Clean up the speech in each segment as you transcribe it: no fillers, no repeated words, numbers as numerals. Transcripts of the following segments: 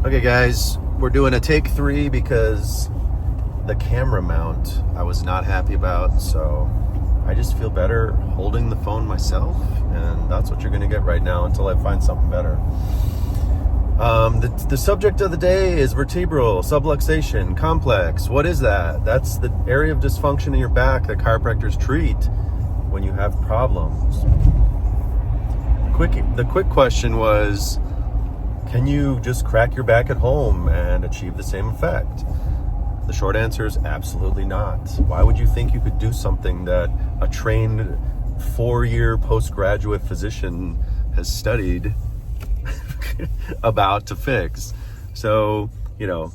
Okay guys, we're doing a take 3 because the camera mount I was not happy about, so I just feel better holding the phone myself, and that's what you're gonna get right now until I find something better. The subject of the day is vertebral subluxation complex. What is that? That's the area of dysfunction in your back that chiropractors treat when you have problems. The quick question was, can you just crack your back at home and achieve the same effect? The short answer is absolutely not. Why would you think you could do something that a trained 4-year postgraduate physician has studied about to fix? So,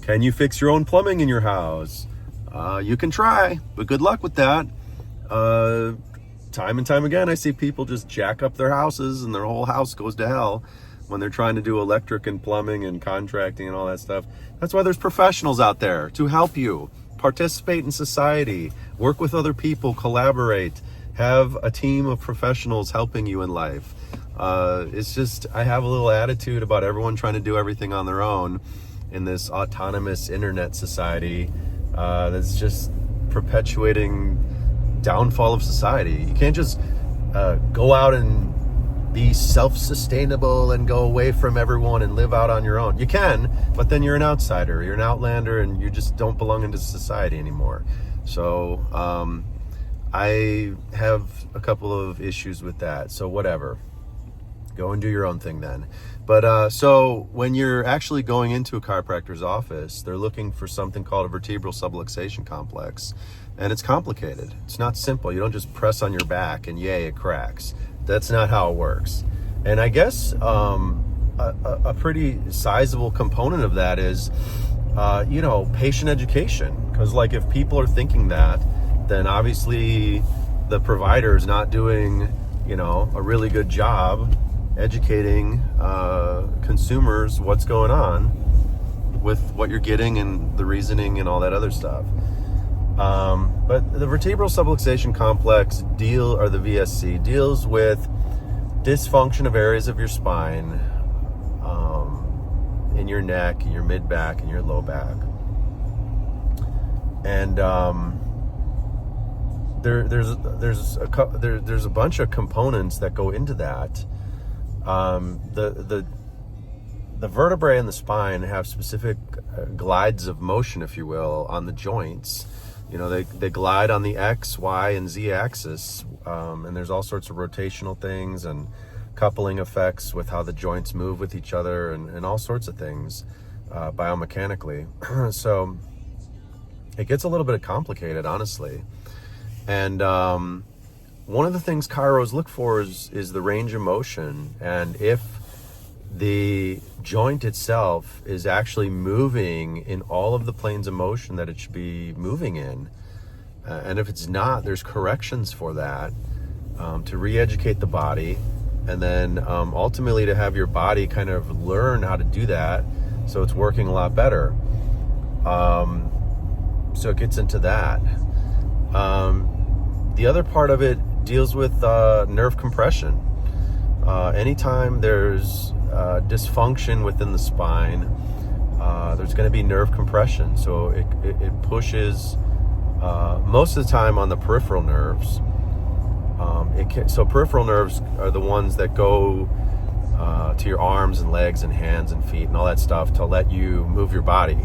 can you fix your own plumbing in your house? You can try, but good luck with that. Time and time again, I see people just jack up their houses and their whole house goes to hell when they're trying to do electric and plumbing and contracting and all that stuff. That's why there's professionals out there to help you participate in society, work with other people, collaborate, have a team of professionals helping you in life. It's just, I have a little attitude about everyone trying to do everything on their own in this autonomous internet society that's just perpetuating downfall of society. You can't just go out and be self-sustainable and go away from everyone and live out on your own. You can, but then you're an outsider, you're an outlander, and you just don't belong into society anymore. So I have a couple of issues with that. So whatever, go and do your own thing then. But so when you're actually going into a chiropractor's office, they're looking for something called a vertebral subluxation complex, and it's complicated. It's not simple. You don't just press on your back and yay, it cracks. That's not how it works. And I guess a pretty sizable component of that is, patient education. Because if people are thinking that, then obviously the provider is not doing, a really good job educating consumers what's going on with what you're getting and the reasoning and all that other stuff. But the vertebral subluxation complex the VSC deals with dysfunction of areas of your spine, in your neck, in your mid back, and your low back. And there's a bunch of components that go into that. The vertebrae in the spine have specific glides of motion, if you will, on the joints. They glide on the X, Y, and Z axis, and there's all sorts of rotational things and coupling effects with how the joints move with each other and all sorts of things biomechanically. So it gets a little bit complicated, honestly. And one of the things chiros look for is the range of motion, and if the joint itself is actually moving in all of the planes of motion that it should be moving in. And if it's not, there's corrections for that to re-educate the body, and then ultimately to have your body kind of learn how to do that so it's working a lot better. So it gets into that. The other part of it deals with nerve compression. Anytime there's dysfunction within the spine, there's going to be nerve compression. So it pushes most of the time on the peripheral nerves. So peripheral nerves are the ones that go to your arms and legs and hands and feet and all that stuff to let you move your body.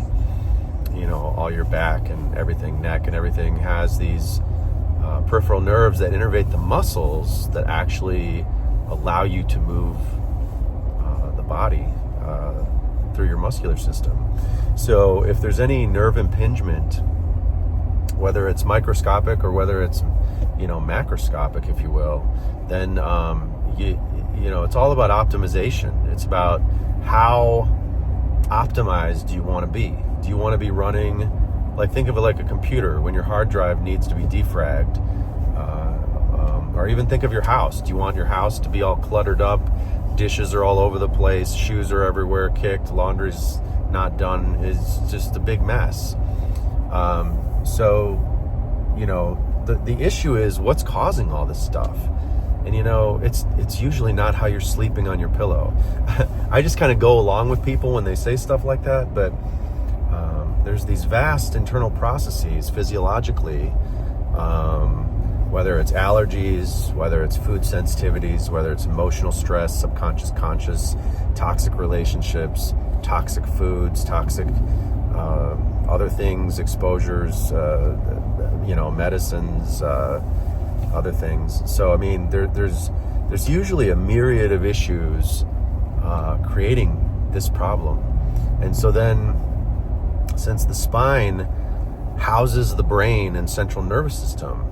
All your back and everything, neck and everything has these peripheral nerves that innervate the muscles that actually allow you to move the body through your muscular system. So if there's any nerve impingement, whether it's microscopic or whether it's macroscopic, if you will, then it's all about optimization. It's about how optimized do you want to be. Do you want to be running, think of it like a computer when your hard drive needs to be defragged, or even think of your house. Do you want your house to be all cluttered up? Dishes are all over the place, shoes are everywhere, kicked, laundry's not done, is just a big mess. So the issue is what's causing all this stuff. And it's usually not how you're sleeping on your pillow. I just kind of go along with people when they say stuff like that, but there's these vast internal processes physiologically, whether it's allergies, whether it's food sensitivities, whether it's emotional stress, subconscious, conscious, toxic relationships, toxic foods, toxic other things, exposures, medicines, other things. So I mean, there's usually a myriad of issues creating this problem. And so then, since the spine houses the brain and central nervous system,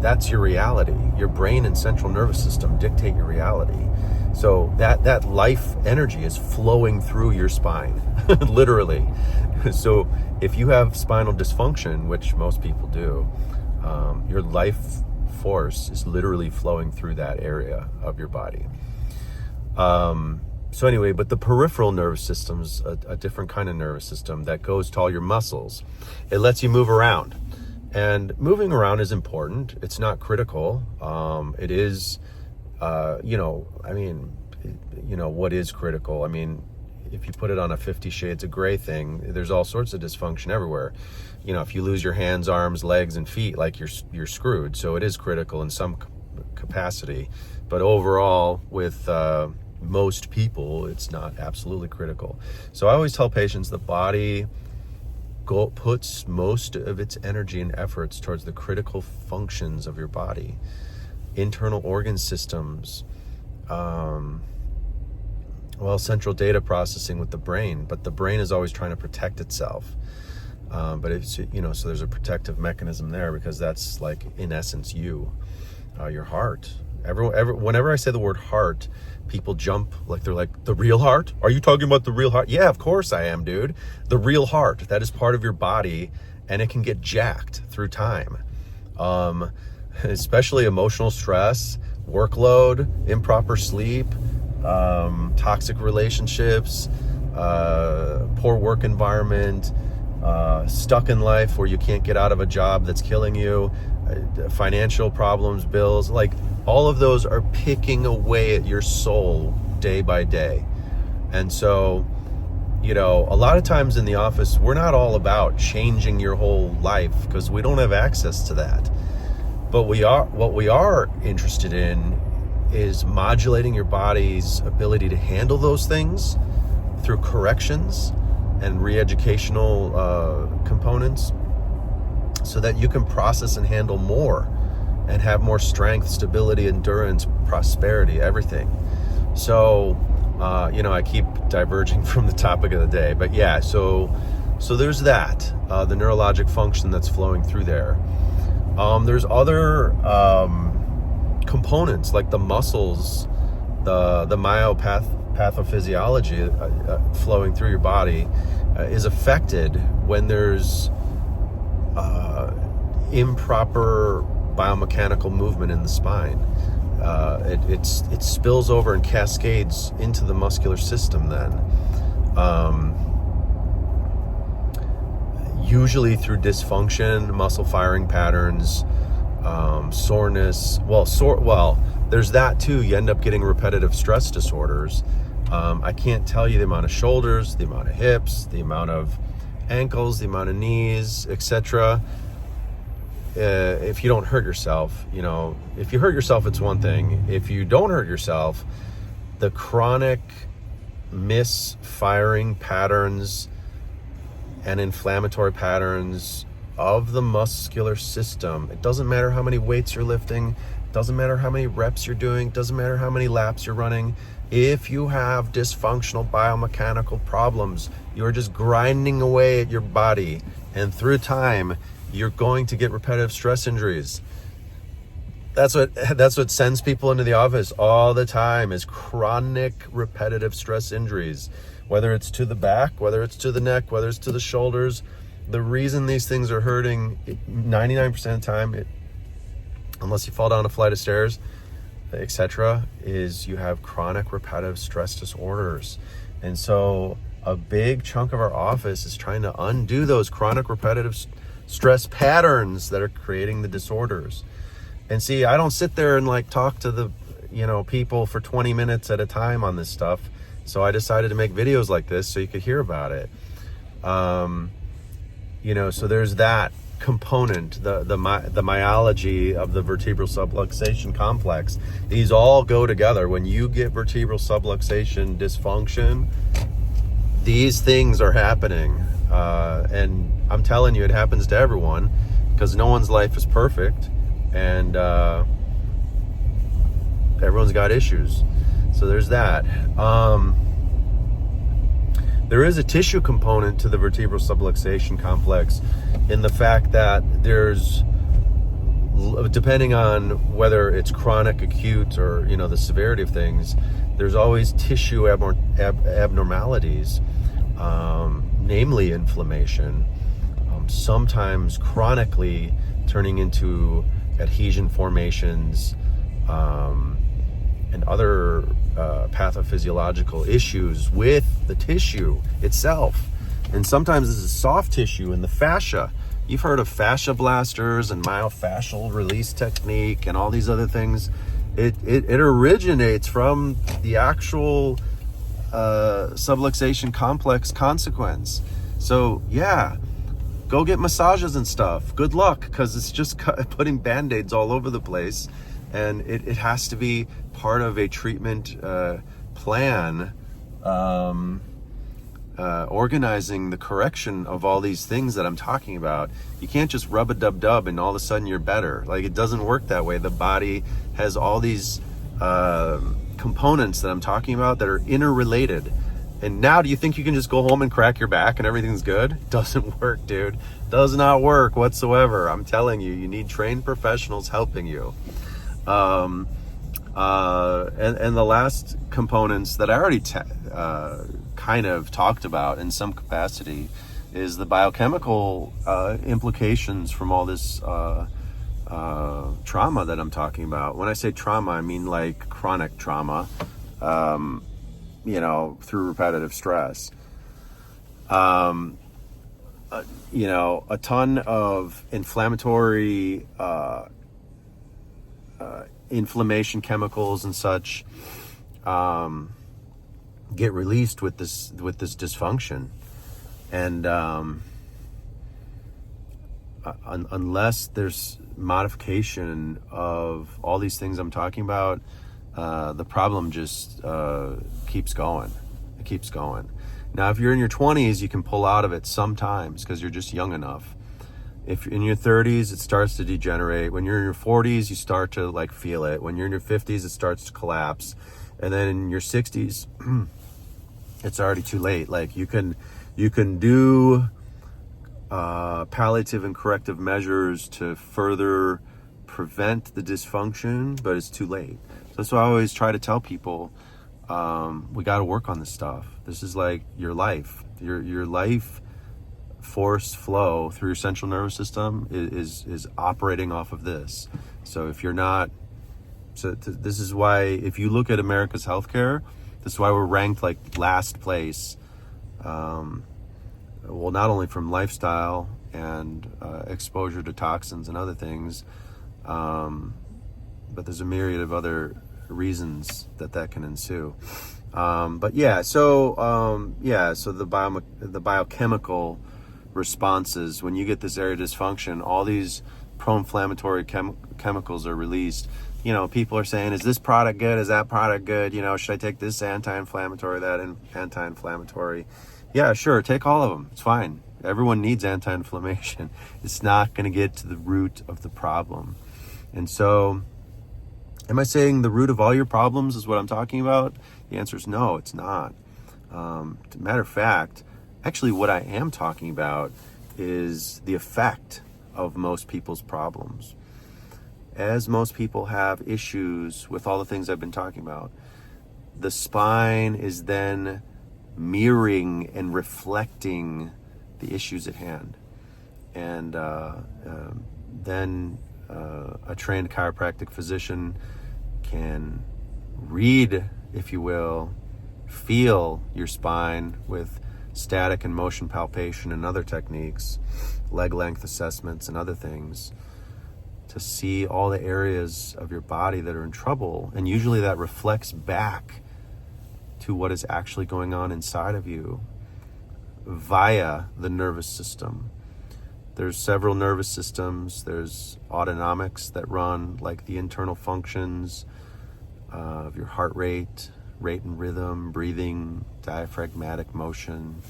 that's your reality. Your brain and central nervous system dictate your reality. So that life energy is flowing through your spine, literally. So if you have spinal dysfunction, which most people do, your life force is literally flowing through that area of your body. So anyway, but the peripheral nervous system's a different kind of nervous system that goes to all your muscles. It lets you move around. And moving around is important. It's not critical. It is, what is critical? I mean, if you put it on a 50 Shades of Grey thing, there's all sorts of dysfunction everywhere. If you lose your hands, arms, legs, and feet, like you're screwed. So it is critical in some capacity. But overall, with most people, it's not absolutely critical. So I always tell patients the body puts most of its energy and efforts towards the critical functions of your body, internal organ systems, central data processing with the brain. But the brain is always trying to protect itself. But it's, so there's a protective mechanism there, because that's like, in essence, your heart. Whenever I say the word heart, people jump, like they're like, the real heart? Are you talking about the real heart? Yeah, of course I am, dude. The real heart, that is part of your body, and it can get jacked through time. Especially emotional stress, workload, improper sleep, toxic relationships, poor work environment, stuck in life where you can't get out of a job that's killing you, financial problems, bills, like all of those are picking away at your soul day by day. And so, a lot of times in the office, we're not all about changing your whole life, because we don't have access to that. But what we are interested in is modulating your body's ability to handle those things through corrections and re-educational components, so that you can process and handle more and have more strength, stability, endurance, prosperity, everything. So, I keep diverging from the topic of the day, but yeah, so there's that, the neurologic function that's flowing through there. There's other components, like the muscles, the myopathophysicology flowing through your body is affected when there's improper biomechanical movement in the spine. It spills over and cascades into the muscular system then. Usually through dysfunction, muscle firing patterns, soreness. There's that too. You end up getting repetitive stress disorders. I can't tell you the amount of shoulders, the amount of hips, the amount of ankles, the amount of knees, etc. If you don't hurt yourself, if you hurt yourself, it's one thing. If you don't hurt yourself, the chronic misfiring patterns and inflammatory patterns of the muscular system, it doesn't matter how many weights you're lifting, doesn't matter how many reps you're doing, doesn't matter how many laps you're running. If you have dysfunctional biomechanical problems, you're just grinding away at your body, and through time, you're going to get repetitive stress injuries. That's what sends people into the office all the time, is chronic repetitive stress injuries, whether it's to the back, whether it's to the neck, whether it's to the shoulders. The reason these things are hurting 99% of the time, unless you fall down a flight of stairs, etc., is you have chronic repetitive stress disorders. And so a big chunk of our office is trying to undo those chronic repetitive stress patterns that are creating the disorders. And see, I don't sit there and like talk to the, people for 20 minutes at a time on this stuff. So I decided to make videos like this so you could hear about it. So there's that component, the myology of the vertebral subluxation complex. These all go together. When you get vertebral subluxation dysfunction, these things are happening. And I'm telling you, it happens to everyone, because no one's life is perfect, and everyone's got issues. So there's that. There is a tissue component to the vertebral subluxation complex, in the fact that there's, depending on whether it's chronic, acute, or the severity of things, there's always tissue abnormalities, namely inflammation, sometimes chronically turning into adhesion formations, and other pathophysiological issues with the tissue itself. And sometimes this is soft tissue in the fascia. You've heard of fascia blasters and myofascial release technique and all these other things. It originates from the actual subluxation complex consequence. So yeah, go get massages and stuff. Good luck, because it's just putting band-aids all over the place. And it has to be part of a treatment plan, organizing the correction of all these things that I'm talking about. You can't just rub a dub and all of a sudden you're better. Like, it doesn't work that way. The body has all these components that I'm talking about that are interrelated. And now, do you think you can just go home and crack your back and everything's good? Doesn't work, dude. Does not work whatsoever. I'm telling you, you need trained professionals helping you. And the last components that I already kind of talked about in some capacity is the biochemical implications from all this trauma that I'm talking about. When I say trauma, I mean like chronic trauma, through repetitive stress. A ton of inflammatory inflammation chemicals and such get released with this dysfunction, and unless there's modification of all these things I'm talking about, the problem just keeps going. It keeps going. Now, if you're in your 20s, you can pull out of it sometimes because you're just young enough. If in your 30s, it starts to degenerate. When you're in your 40s, you start to feel it. When you're in your 50s, it starts to collapse. And then in your 60s, it's already too late. Like, you can do palliative and corrective measures to further prevent the dysfunction, but it's too late. So that's why I always try to tell people, we got to work on this stuff. This is like your life. Your life force flow through your central nervous system is operating off of this. So if you're not, this is why, if you look at America's healthcare, this is why we're ranked like last place. Well, not only from lifestyle and exposure to toxins and other things, but there's a myriad of other reasons that can ensue. So the biochemical responses, when you get this area dysfunction, all these pro-inflammatory chemicals are released. People are saying, is this product good? Is that product good? Should I take this anti-inflammatory, that anti-inflammatory? Yeah, sure, take all of them. It's fine. Everyone needs anti-inflammation. It's not going to get to the root of the problem. And so, am I saying the root of all your problems is what I'm talking about? The answer is no, it's not. Matter of fact, actually what I am talking about is the effect of most people's problems. As most people have issues with all the things I've been talking about, the spine is then mirroring and reflecting the issues at hand. And then a trained chiropractic physician can read, if you will, feel your spine with static and motion palpation and other techniques, leg length assessments and other things, to see all the areas of your body that are in trouble. And usually that reflects back to what is actually going on inside of you via the nervous system. There's several nervous systems. There's autonomics that run like the internal functions of your heart rate, rate and rhythm, breathing, diaphragmatic motion,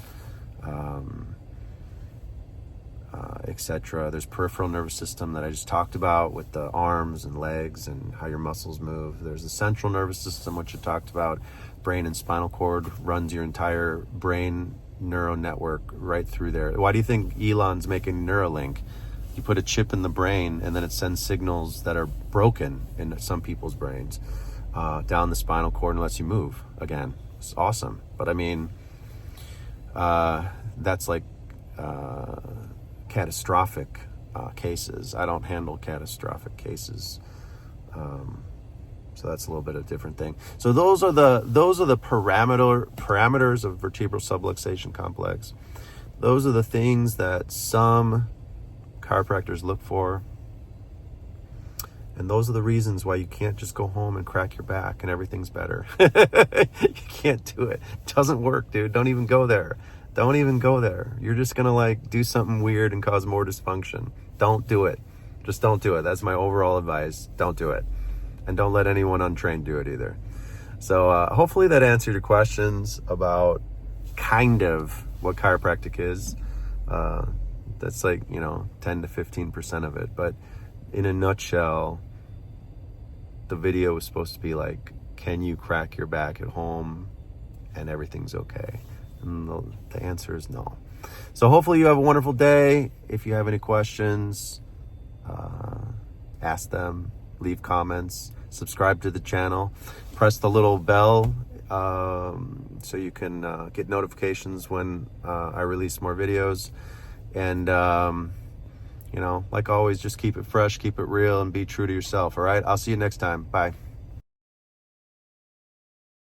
etc. There's peripheral nervous system that I just talked about with the arms and legs and how your muscles move. There's the central nervous system, which I talked about. Brain and spinal cord runs your entire brain neural network right through there. Why do you think Elon's making Neuralink? You put a chip in the brain and then it sends signals that are broken in some people's brains down the spinal cord and lets you move again. It's awesome. But I mean, that's like catastrophic cases. I don't handle catastrophic cases. So that's a little bit of a different thing. So those are the parameters of vertebral subluxation complex. Those are the things that some chiropractors look for. And those are the reasons why you can't just go home and crack your back and everything's better. You can't do it. It doesn't work, dude. Don't even go there. Don't even go there. You're just gonna like do something weird and cause more dysfunction. Don't do it. Just don't do it. That's my overall advice. Don't do it. And don't let anyone untrained do it either. So hopefully that answered your questions about kind of what chiropractic is. That's like, 10 to 15% of it. But in a nutshell, the video was supposed to be like, can you crack your back at home and everything's okay? And the answer is no. So hopefully you have a wonderful day. If you have any questions, ask them, leave comments, subscribe to the channel, press the little bell so you can get notifications when I release more videos. And, like always, just keep it fresh, keep it real, and be true to yourself, all right? I'll see you next time. Bye.